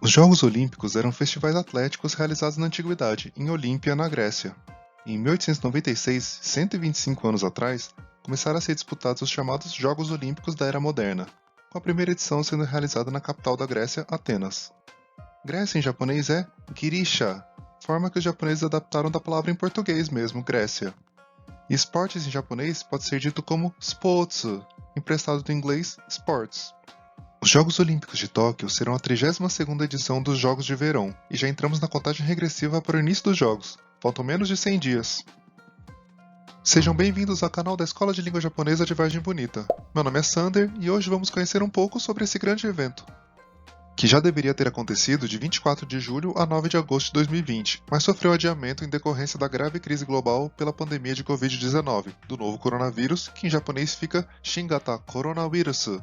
Os Jogos Olímpicos eram festivais atléticos realizados na antiguidade, em Olímpia, na Grécia. Em 1896, 125 anos atrás, começaram a ser disputados os chamados Jogos Olímpicos da Era Moderna, com a primeira edição sendo realizada na capital da Grécia, Atenas. Grécia em japonês é Girisha, forma que os japoneses adaptaram da palavra em português mesmo, Grécia. E esportes em japonês pode ser dito como sports, emprestado do inglês sports. Os Jogos Olímpicos de Tóquio serão a 32ª edição dos Jogos de Verão, e já entramos na contagem regressiva para o início dos Jogos. Faltam menos de 100 dias. Sejam bem-vindos ao canal da Escola de Língua Japonesa de Vargem Bonita. Meu nome é Sander e hoje vamos conhecer um pouco sobre esse grande evento, que já deveria ter acontecido de 24 de julho a 9 de agosto de 2020, mas sofreu adiamento em decorrência da grave crise global pela pandemia de Covid-19, do novo coronavírus, que em japonês fica Shingata Coronavirus,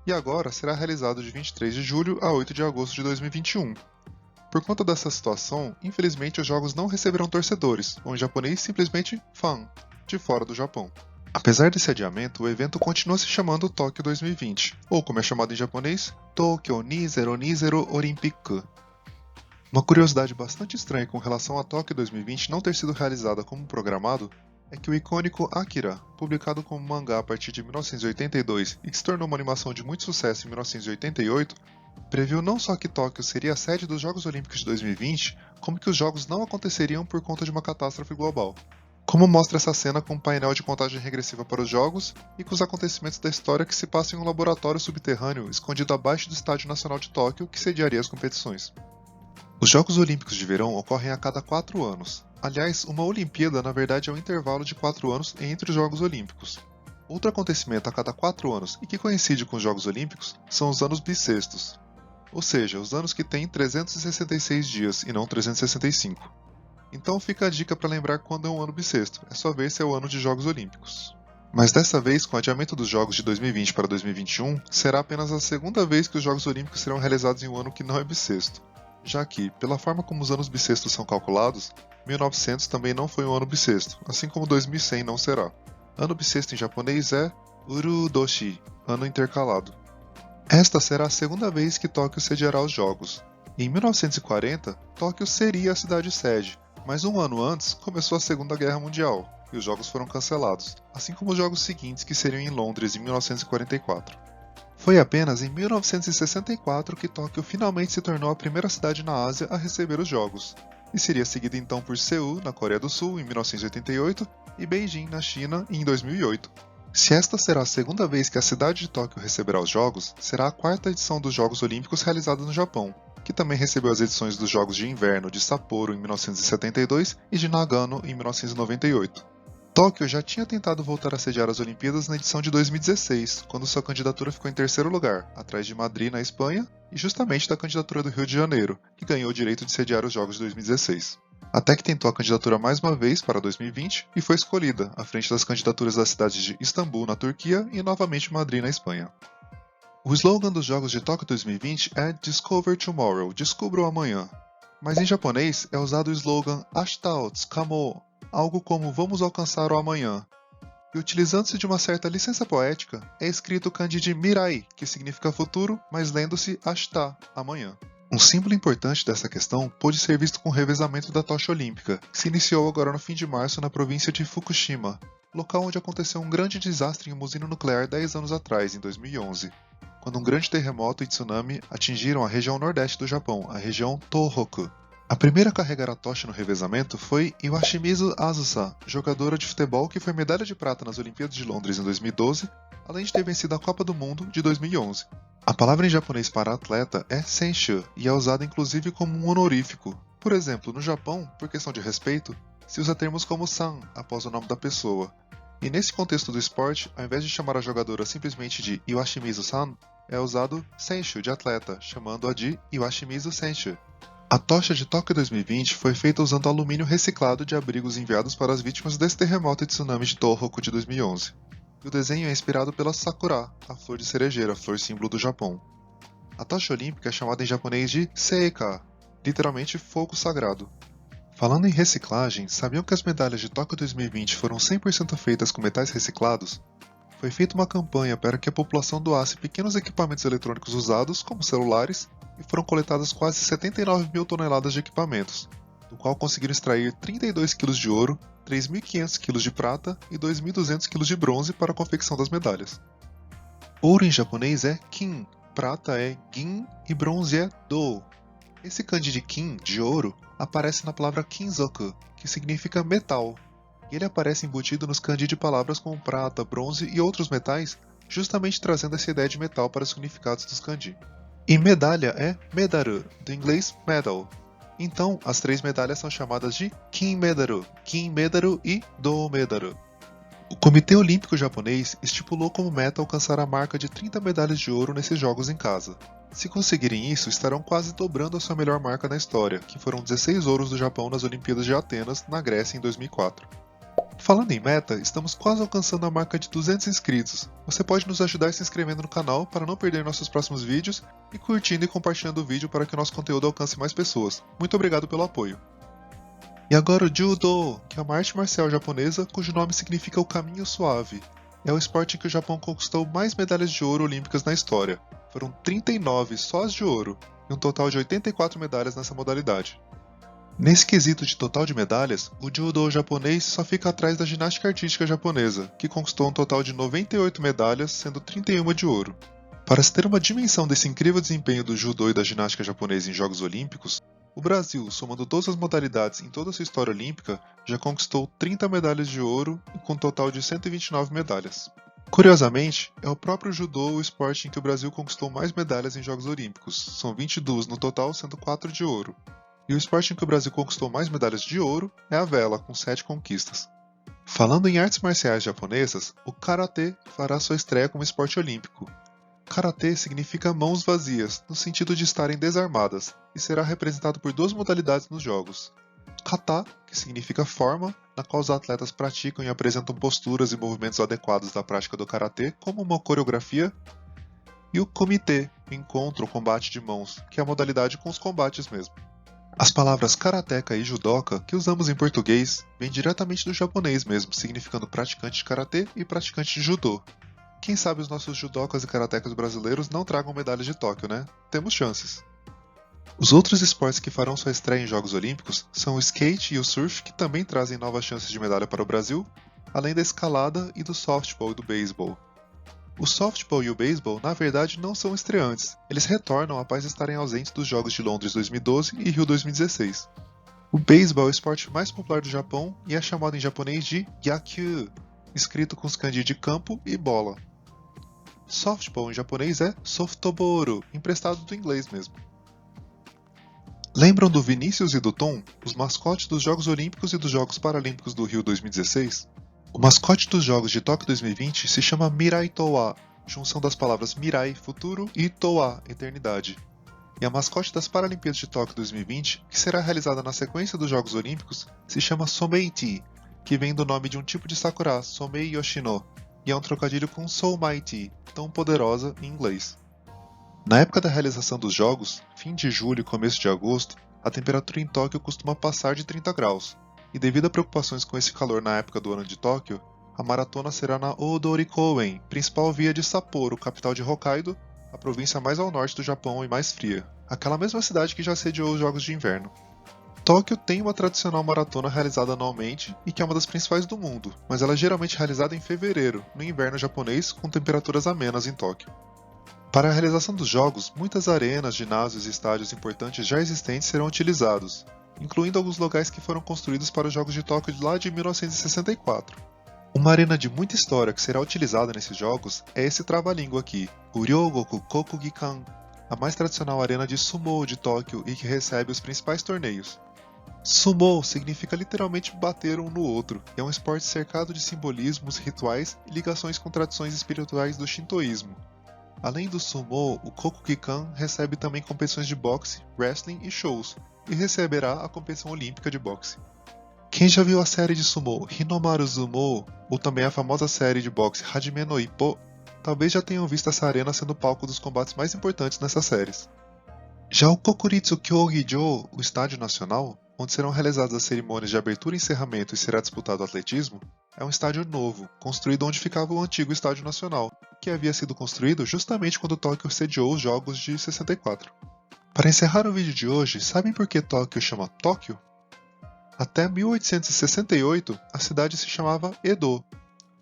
e agora será realizado de 23 de julho a 8 de agosto de 2021. Por conta dessa situação, infelizmente os jogos não receberão torcedores, ou em japonês simplesmente fan, de fora do Japão. Apesar desse adiamento, o evento continua se chamando Tóquio 2020, ou como é chamado em japonês, Tokyo 2020 Olympic. Uma curiosidade bastante estranha com relação a Tóquio 2020 não ter sido realizada como programado é que o icônico Akira, publicado como mangá a partir de 1982 e que se tornou uma animação de muito sucesso em 1988, previu não só que Tóquio seria a sede dos Jogos Olímpicos de 2020, como que os jogos não aconteceriam por conta de uma catástrofe global. Como mostra essa cena com um painel de contagem regressiva para os jogos e com os acontecimentos da história que se passam em um laboratório subterrâneo escondido abaixo do Estádio Nacional de Tóquio que sediaria as competições. Os Jogos Olímpicos de Verão ocorrem a cada 4 anos. Aliás, uma Olimpíada na verdade é um intervalo de 4 anos entre os Jogos Olímpicos. Outro acontecimento a cada 4 anos e que coincide com os Jogos Olímpicos são os anos bissextos, ou seja, os anos que têm 366 dias e não 365. Então fica a dica para lembrar quando é um ano bissexto, é só ver se é o ano de Jogos Olímpicos. Mas dessa vez, com o adiamento dos Jogos de 2020 para 2021, será apenas a segunda vez que os Jogos Olímpicos serão realizados em um ano que não é bissexto, já que, pela forma como os anos bissextos são calculados, 1900 também não foi um ano bissexto, assim como 2100 não será. Ano bissexto em japonês é Urudoshi, ano intercalado. Esta será a segunda vez que Tóquio sediará os Jogos. Em 1940, Tóquio seria a cidade-sede, mas um ano antes começou a Segunda Guerra Mundial, e os jogos foram cancelados, assim como os jogos seguintes que seriam em Londres em 1944. Foi apenas em 1964 que Tóquio finalmente se tornou a primeira cidade na Ásia a receber os jogos, e seria seguida então por Seul, na Coreia do Sul, em 1988, e Beijing, na China, em 2008. Se esta será a segunda vez que a cidade de Tóquio receberá os jogos, será a quarta edição dos Jogos Olímpicos realizada no Japão, que também recebeu as edições dos Jogos de Inverno de Sapporo em 1972 e de Nagano em 1998. Tóquio já tinha tentado voltar a sediar as Olimpíadas na edição de 2016, quando sua candidatura ficou em terceiro lugar, atrás de Madrid, na Espanha, e justamente da candidatura do Rio de Janeiro, que ganhou o direito de sediar os Jogos de 2016. Até que tentou a candidatura mais uma vez para 2020 e foi escolhida, à frente das candidaturas das cidades de Istambul, na Turquia, e novamente Madrid, na Espanha. O slogan dos Jogos de Tóquio 2020 é Discover Tomorrow, Descubra o Amanhã. Mas em japonês é usado o slogan Ashita o Tsukamo, algo como Vamos alcançar o amanhã. E utilizando-se de uma certa licença poética, é escrito o kanji de Mirai, que significa futuro, mas lendo-se Ashita, amanhã. Um símbolo importante dessa questão pôde ser visto com o revezamento da tocha olímpica, que se iniciou agora no fim de março na província de Fukushima, local onde aconteceu um grande desastre em uma usina nuclear 10 anos atrás, em 2011. Quando um grande terremoto e tsunami atingiram a região nordeste do Japão, a região Tohoku. A primeira a carregar a tocha no revezamento foi Iwashimizu Azusa, jogadora de futebol que foi medalha de prata nas Olimpíadas de Londres em 2012, além de ter vencido a Copa do Mundo de 2011. A palavra em japonês para atleta é senshu e é usada inclusive como um honorífico. Por exemplo, no Japão, por questão de respeito, se usa termos como san após o nome da pessoa. E nesse contexto do esporte, ao invés de chamar a jogadora simplesmente de Iwashimizu-san, é usado senshu de atleta, chamando-a de Iwashimizu Senshu. A tocha de Tóquio 2020 foi feita usando alumínio reciclado de abrigos enviados para as vítimas desse terremoto e tsunami de Tohoku de 2011. E o desenho é inspirado pela sakura, a flor de cerejeira, flor símbolo do Japão. A tocha olímpica é chamada em japonês de seika, literalmente fogo sagrado. Falando em reciclagem, sabiam que as medalhas de Tóquio 2020 foram 100% feitas com metais reciclados? foi feita uma campanha para que a população doasse pequenos equipamentos eletrônicos usados, como celulares, e foram coletadas quase 79 mil toneladas de equipamentos, do qual conseguiram extrair 32 kg de ouro, 3.500 kg de prata e 2.200 kg de bronze para a confecção das medalhas. Ouro em japonês é kin, prata é gin e bronze é do. Esse kanji de kin, de ouro, aparece na palavra kinzoku, que significa metal. E ele aparece embutido nos kanji de palavras como prata, bronze e outros metais, justamente trazendo essa ideia de metal para os significados dos kanji. E medalha é medaru, do inglês medal. Então, as 3 medalhas são chamadas de Kin Medaru e Do Medaru. O Comitê Olímpico Japonês estipulou como meta alcançar a marca de 30 medalhas de ouro nesses jogos em casa. Se conseguirem isso, estarão quase dobrando a sua melhor marca na história, que foram 16 ouros do Japão nas Olimpíadas de Atenas, na Grécia, em 2004. Falando em meta, estamos quase alcançando a marca de 200 inscritos. Você pode nos ajudar se inscrevendo no canal para não perder nossos próximos vídeos e curtindo e compartilhando o vídeo para que o nosso conteúdo alcance mais pessoas. Muito obrigado pelo apoio. E agora o Judo, que é uma arte marcial japonesa cujo nome significa o caminho suave. É o esporte em que o Japão conquistou mais medalhas de ouro olímpicas na história. Foram 39 só as de ouro, e um total de 84 medalhas nessa modalidade. Nesse quesito de total de medalhas, o Judo japonês só fica atrás da ginástica artística japonesa, que conquistou um total de 98 medalhas, sendo 31 de ouro. Para se ter uma dimensão desse incrível desempenho do Judo e da ginástica japonesa em Jogos Olímpicos, o Brasil, somando todas as modalidades em toda a sua história olímpica, já conquistou 30 medalhas de ouro com um total de 129 medalhas. Curiosamente, é o próprio judô o esporte em que o Brasil conquistou mais medalhas em Jogos Olímpicos, são 22 no total, sendo 4 de ouro. E o esporte em que o Brasil conquistou mais medalhas de ouro é a vela, com 7 conquistas. Falando em artes marciais japonesas, o Karatê fará sua estreia como esporte olímpico. Karatê significa mãos vazias, no sentido de estarem desarmadas, e será representado por 2 modalidades nos jogos. Kata, que significa forma, na qual os atletas praticam e apresentam posturas e movimentos adequados da prática do Karatê, como uma coreografia, e o Komite, encontro ou combate de mãos, que é a modalidade com os combates mesmo. As palavras karateka e judoka, que usamos em português, vêm diretamente do japonês mesmo, significando praticante de karatê e praticante de judô. Quem sabe os nossos judokas e karatecas brasileiros não tragam medalhas de Tóquio, né? Temos chances. Os outros esportes que farão sua estreia em Jogos Olímpicos são o skate e o surf, que também trazem novas chances de medalha para o Brasil, além da escalada e do softball e do beisebol. O softball e o beisebol, na verdade, não são estreantes. Eles retornam após estarem ausentes dos Jogos de Londres 2012 e Rio 2016. O beisebol é o esporte mais popular do Japão e é chamado em japonês de Yakyu, escrito com os kanji de campo e bola. Softball em japonês é softball, emprestado do inglês mesmo. Lembram do Vinícius e do Tom, os mascotes dos Jogos Olímpicos e dos Jogos Paralímpicos do Rio 2016? O mascote dos Jogos de Tóquio 2020 se chama Mirai Toa, junção das palavras Mirai, futuro, e Toa, eternidade. E a mascote das Paralimpíadas de Tóquio 2020, que será realizada na sequência dos Jogos Olímpicos, se chama Someiti, que vem do nome de um tipo de sakura, Somei Yoshino, e é um trocadilho com Soul Mighty, tão poderosa em inglês. Na época da realização dos Jogos, fim de julho e começo de agosto, a temperatura em Tóquio costuma passar de 30 graus. E devido a preocupações com esse calor na época do ano de Tóquio, a maratona será na Odori-koen, principal via de Sapporo, capital de Hokkaido, a província mais ao norte do Japão e mais fria, aquela mesma cidade que já sediou os Jogos de Inverno. Tóquio tem uma tradicional maratona realizada anualmente e que é uma das principais do mundo, mas ela é geralmente realizada em fevereiro, no inverno japonês, com temperaturas amenas em Tóquio. Para a realização dos jogos, muitas arenas, ginásios e estádios importantes já existentes serão utilizados, incluindo alguns locais que foram construídos para os Jogos de Tóquio lá de 1964. Uma arena de muita história que será utilizada nesses jogos é esse trava-língua aqui, o Ryogoku Kokugikan, a mais tradicional arena de sumo de Tóquio e que recebe os principais torneios. Sumo significa literalmente bater um no outro, e é um esporte cercado de simbolismos, rituais e ligações com tradições espirituais do shintoísmo. Além do sumo, o Kokugikan recebe também competições de boxe, wrestling e shows, e receberá a competição olímpica de boxe. Quem já viu a série de sumo Hinomaru Sumo, ou também a famosa série de boxe Hajime no Ippo, talvez já tenham visto essa arena sendo palco dos combates mais importantes nessas séries. Já o Kokuritsu Kyogi-jo, o estádio nacional, onde serão realizadas as cerimônias de abertura e encerramento e será disputado o atletismo, é um estádio novo, construído onde ficava o antigo Estádio Nacional, que havia sido construído justamente quando Tóquio sediou os Jogos de 64. Para encerrar o vídeo de hoje, sabem por que Tóquio chama Tóquio? Até 1868, a cidade se chamava Edo.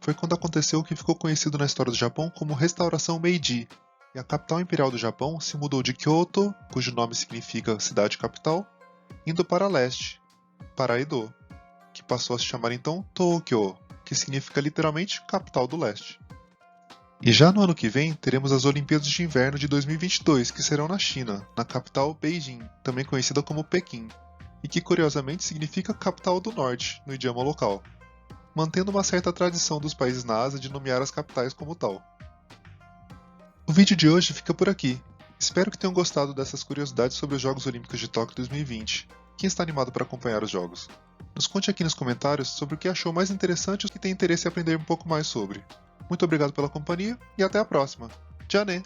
Foi quando aconteceu o que ficou conhecido na história do Japão como Restauração Meiji, e a capital imperial do Japão se mudou de Kyoto, cujo nome significa cidade-capital, indo para leste, para Edo, que passou a se chamar então Tokyo, que significa literalmente capital do leste. E já no ano que vem, teremos as Olimpíadas de Inverno de 2022, que serão na China, na capital Beijing, também conhecida como Pequim, e que curiosamente significa capital do norte, no idioma local, mantendo uma certa tradição dos países na Ásia de nomear as capitais como tal. O vídeo de hoje fica por aqui. Espero que tenham gostado dessas curiosidades sobre os Jogos Olímpicos de Tóquio 2020. Quem está animado para acompanhar os Jogos? Nos conte aqui nos comentários sobre o que achou mais interessante e que tem interesse em aprender um pouco mais sobre. Muito obrigado pela companhia e até a próxima. Já né?